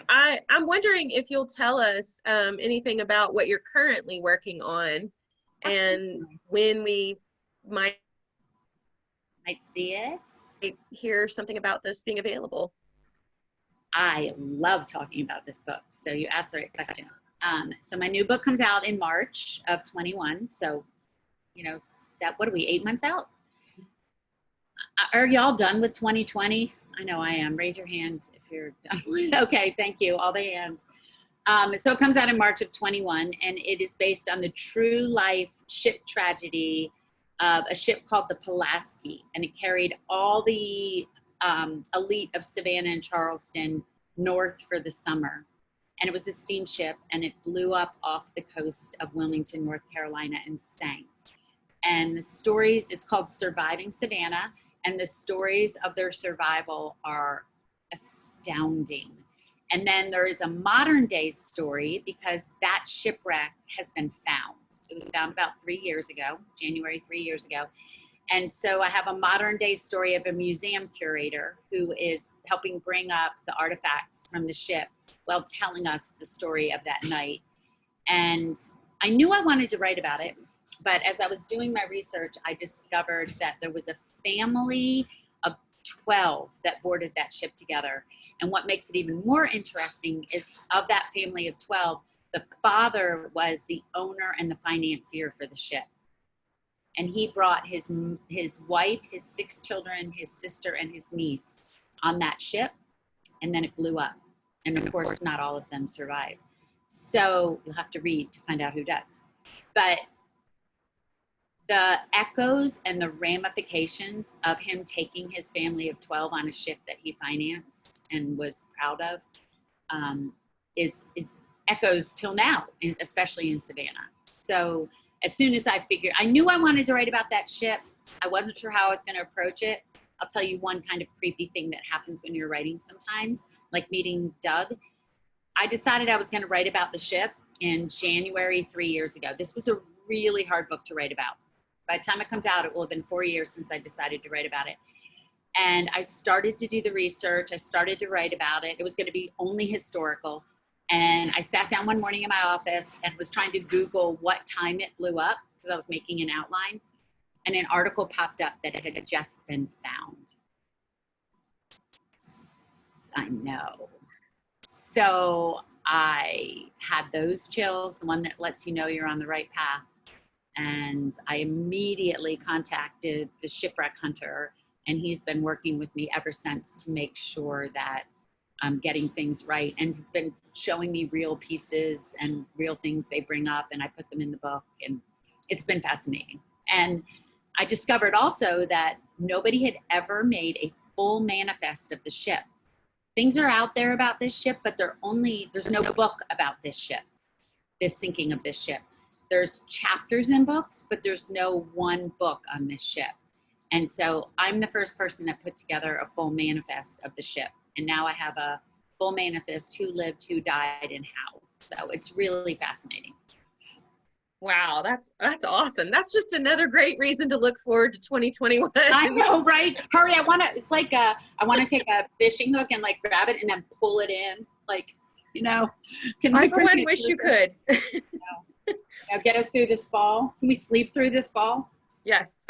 I'm wondering if you'll tell us anything about what you're currently working on and Absolutely. when we might Might see it. hear something about this being available. I love talking about this book. So you asked the right question. So my new book comes out in March of 21. So, what are we, 8 months out? Are y'all done with 2020? I know I am. Raise your hand if you're done. Okay, thank you. All the hands. So it comes out in March of 21, and it is based on the true life ship tragedy of a ship called the Pulaski, and it carried all the elite of Savannah and Charleston north for the summer. And it was a steamship, and it blew up off the coast of Wilmington, North Carolina, and sank. And the stories, it's called Surviving Savannah, and the stories of their survival are astounding. And then there is a modern day story because that shipwreck has been found. It was found about 3 years ago, January 3 years ago. And so I have a modern day story of a museum curator who is helping bring up the artifacts from the ship while telling us the story of that night. And I knew I wanted to write about it, but as I was doing my research, I discovered that there was a family of 12 that boarded that ship together. And what makes it even more interesting is of that family of 12, the father was the owner and the financier for the ship. And he brought his wife, his 6 children, his sister, and his niece on that ship. And then it blew up. And of course, not all of them survived. So you'll have to read to find out who does. But the echoes and the ramifications of him taking his family of 12 on a ship that he financed and was proud of is echoes till now, especially in Savannah. So as soon as I knew I wanted to write about that ship. I wasn't sure how I was going to approach it. I'll tell you one kind of creepy thing that happens when you're writing sometimes, like meeting Doug. I decided I was going to write about the ship in January 3 years ago. This was a really hard book to write about. By the time it comes out, it will have been 4 years since I decided to write about it. And I started to do the research. I started to write about it. It was going to be only historical. And I sat down one morning in my office and was trying to Google what time it blew up because I was making an outline. And an article popped up that it had just been found. I know. So I had those chills, the one that lets you know you're on the right path. And I immediately contacted the shipwreck hunter, and he's been working with me ever since to make sure that I'm getting things right, and been showing me real pieces and real things they bring up, and I put them in the book, and it's been fascinating. And I discovered also that nobody had ever made a full manifest of the ship. Things are out there about this ship, but there's no book about this ship, this sinking of this ship. There's chapters in books, but there's no one book on this ship. And so I'm the first person that put together a full manifest of the ship. And now I have a full manifest, who lived, who died, and how. So it's really fascinating. Wow, that's awesome. That's just another great reason to look forward to 2021. I know, right? Hurry, it's like I want to take a fishing hook and like grab it and then pull it in. Like, I for one wish you could. Now get us through this fall. Can we sleep through this fall? Yes.